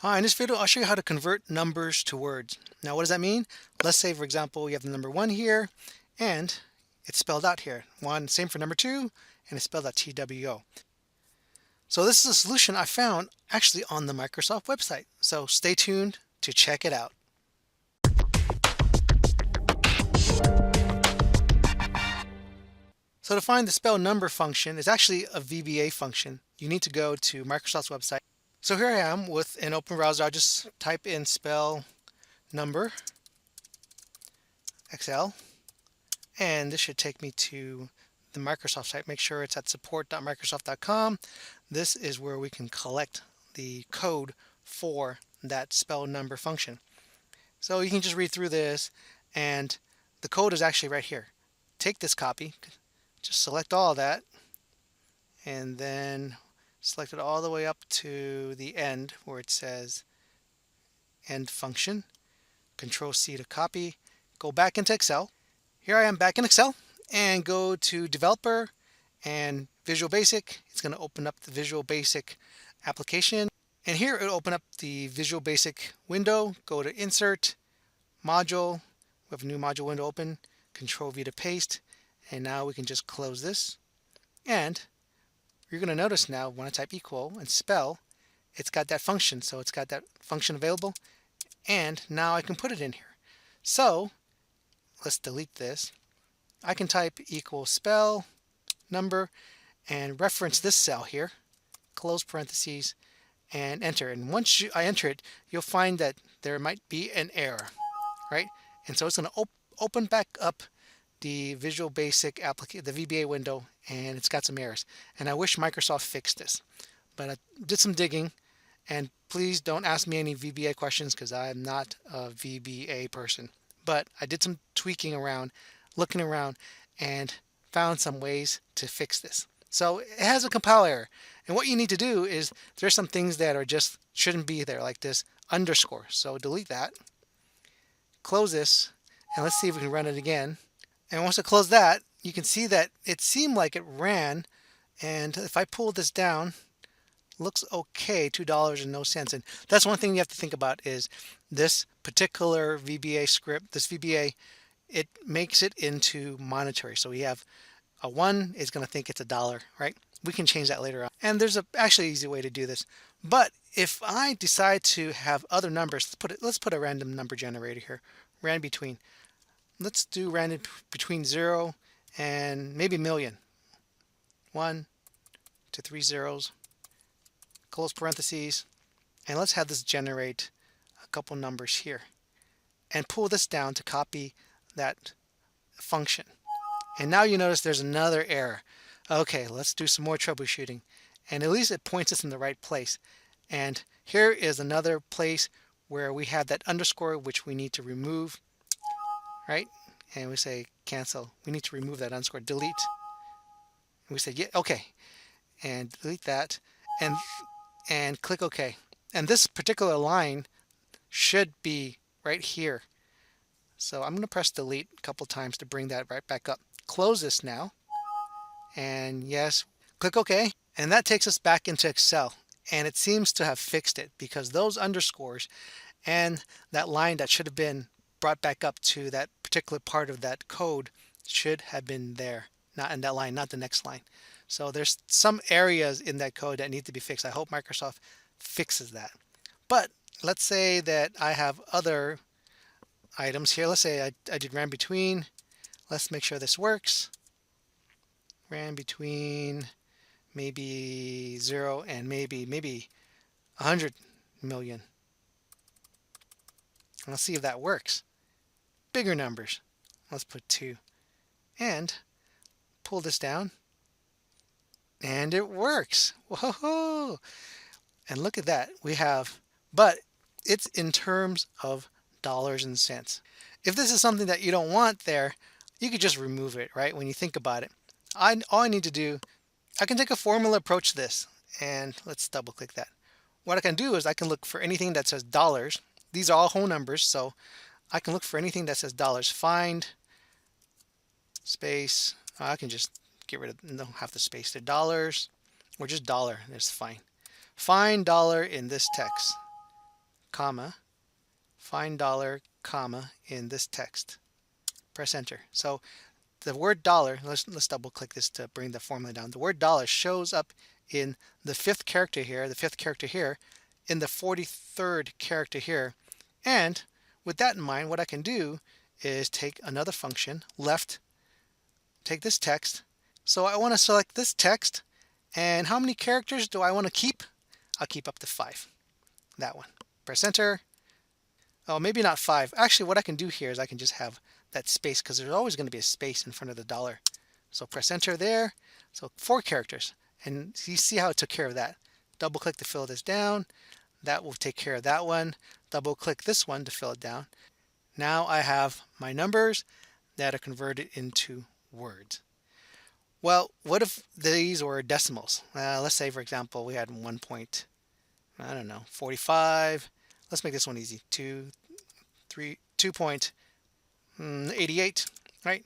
Hi, in this video, I'll show you how to convert numbers to words. Now, what does that mean? Let's say, for example, you have the number 1 here, and it's spelled out here. 1, same for number 2, and it's spelled out TWO. So this is a solution I found actually on the Microsoft website. So stay tuned to check it out. So to find the spell number function is actually a VBA function. You need to go to Microsoft's website. So here I am with an open browser. I'll just type in spell number Excel, and this should take me to the Microsoft site. Make sure it's at support.microsoft.com. This is where we can collect the code for that spell number function. So you can just read through this, and the code is actually right here. Take this copy, just select all that, and then select it all the way up to the end where it says end function. Control C to copy. Go back into Excel. Here I am back in Excel, and go to Developer and Visual Basic. It's going to open up the Visual Basic application, and here it'll open up the Visual Basic window. Go to Insert, Module. We have a new module window open. Control V to paste, and now we can just close this. And you're going to notice now when I type equal and spell, it's got that function. So it's got that function available, and now I can put it in here. So let's delete this. I can type equal spell number and reference this cell here, close parentheses, and enter. And once I enter it, you'll find that there might be an error, right? And so it's going to open back up the Visual Basic application, the VBA window, and it's got some errors. And I wish Microsoft fixed this, but I did some digging. And please don't ask me any VBA questions because I am not a VBA person. But I did some tweaking around, looking around, and found some ways to fix this. So it has a compile error. And what you need to do is there's some things that are just shouldn't be there, like this underscore. So delete that. Close this, and let's see if we can run it again. And once I close that, you can see that it seemed like it ran. And if I pull this down, looks okay, $2 and no cents. And that's one thing you have to think about is this particular VBA script, this VBA, it makes it into monetary. So we have a 1 is going to think it's $1, right? We can change that later on. And there's actually easy way to do this. But if I decide to have other numbers, let's put a random number generator here, random between. Let's do random between 0 and maybe million. 1 to 3 zeros. Close parentheses, and let's have this generate a couple numbers here and pull this down to copy that function. And now you notice there's another error. Okay, let's do some more troubleshooting, and at least it points us in the right place. And here is another place where we have that underscore which we need to remove, right? And we say cancel. We need to remove that underscore, delete. And we say yeah, okay, and delete that, and click OK. And this particular line should be right here. So I'm going to press delete a couple times to bring that right back up. Close this now. And yes, click OK. And that takes us back into Excel. And it seems to have fixed it because those underscores and that line that should have been brought back up to that particular part of that code should have been there, not in that line, not the next line. So there's some areas in that code that need to be fixed. I hope Microsoft fixes that. But let's say that I have other items here. Let's say I did ran between. Let's make sure this works. Ran between maybe 0 and maybe 100 million. And let's see if that works. Bigger numbers. Let's put 2. And pull this down. And it works. Whoa! And look at that. We have, but it's in terms of dollars and cents. If this is something that you don't want there, you could just remove it, right? When you think about it, all I need to do, I can take a formula approach to this, and let's double click that. What I can do is I can look for anything that says dollars. These are all whole numbers, so I can look for anything that says dollars. Find space. I can just get rid of, don't have the space. The dollars, or just dollar, that's fine. Find dollar in this text. comma, find dollar, comma, in this text. Press enter. So the word dollar, let's double click this to bring the formula down. The word dollar shows up in the fifth character here, in the 43rd character here. And with that in mind, what I can do is take another function, left, take this text. So I want to select this text, and how many characters do I want to keep? I'll keep up to 5. That one. Press enter. Oh, maybe not 5. Actually, what I can do here is I can just have that space, because there's always going to be a space in front of the dollar. So press enter there. So 4 characters. And you see how it took care of that. Double click to fill this down. That will take care of that one. Double click this one to fill it down. Now I have my numbers that are converted into words. Well, what if these were decimals? Let's say, for example, we had 1.45. Let's make this one easy. 2.88, right?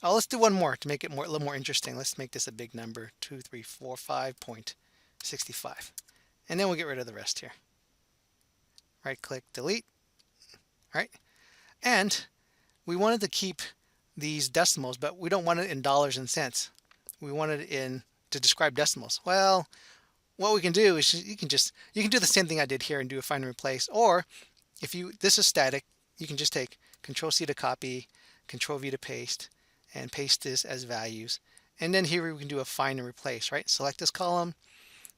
Let's do one more to make it a little more interesting. Let's make this a big number, 2345.65. And then we'll get rid of the rest here. Right click, delete, right? And we wanted to keep these decimals, but we don't want it in dollars and cents. We want it to describe decimals. Well, what we can do is you can do the same thing I did here and do a find and replace. Or if this is static, you can just take Control C to copy, Control V to paste, and paste this as values. And then here we can do a find and replace, right? Select this column,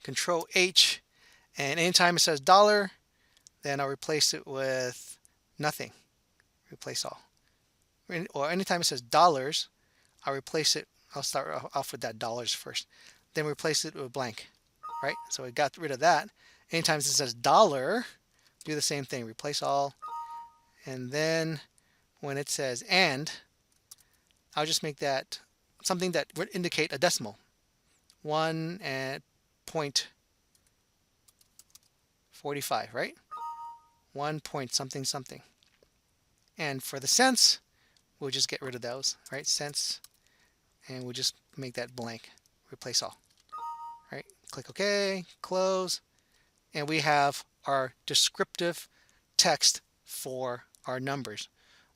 Control H, and anytime it says dollar, then I'll replace it with nothing. Replace all. Or anytime it says dollars, I'll start off with that dollars first. Then replace it with blank, right? So we got rid of that. Anytime it says dollar, do the same thing. Replace all. And then when it says and, I'll just make that something that would indicate a decimal. 1.45, right? 1 point something something. And for the cents, we'll just get rid of those, right? Cents, and we'll just make that blank. Replace all, right? Click OK, close, and we have our descriptive text for our numbers.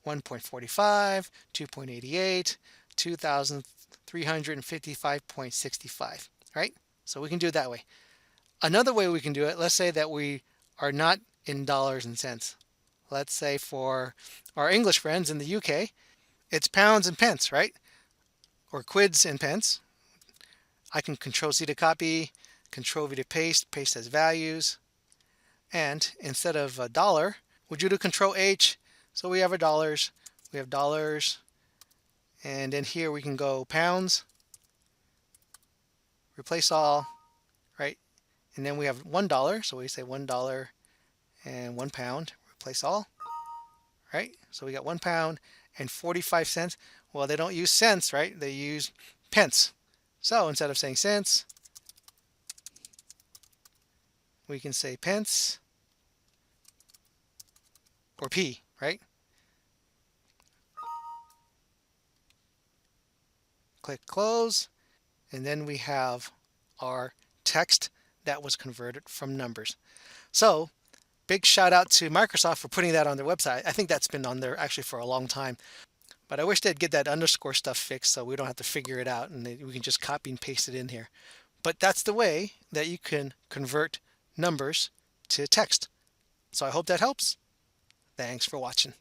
1.45, 2.88, 2,355.65, right? So we can do it that way. Another way we can do it, let's say that we are not in dollars and cents. Let's say for our English friends in the UK, it's pounds and pence, right? Or quids and pence. I can Control C to copy, Control V to paste as values. And instead of a dollar, we'll do Control H. So we have our dollars, and then here we can go pounds, replace all, right? And then we have $1, so we say $1 and £1, replace all, right? So we got £1 and 45 cents. Well, they don't use cents, right? They use pence. So instead of saying cents, we can say pence or p, right? Click close, and then we have our text that was converted from numbers. So big shout out to Microsoft for putting that on their website. I think that's been on there actually for a long time, but I wish they'd get that underscore stuff fixed so we don't have to figure it out and we can just copy and paste it in here. But that's the way that you can convert numbers to text. So I hope that helps. Thanks for watching.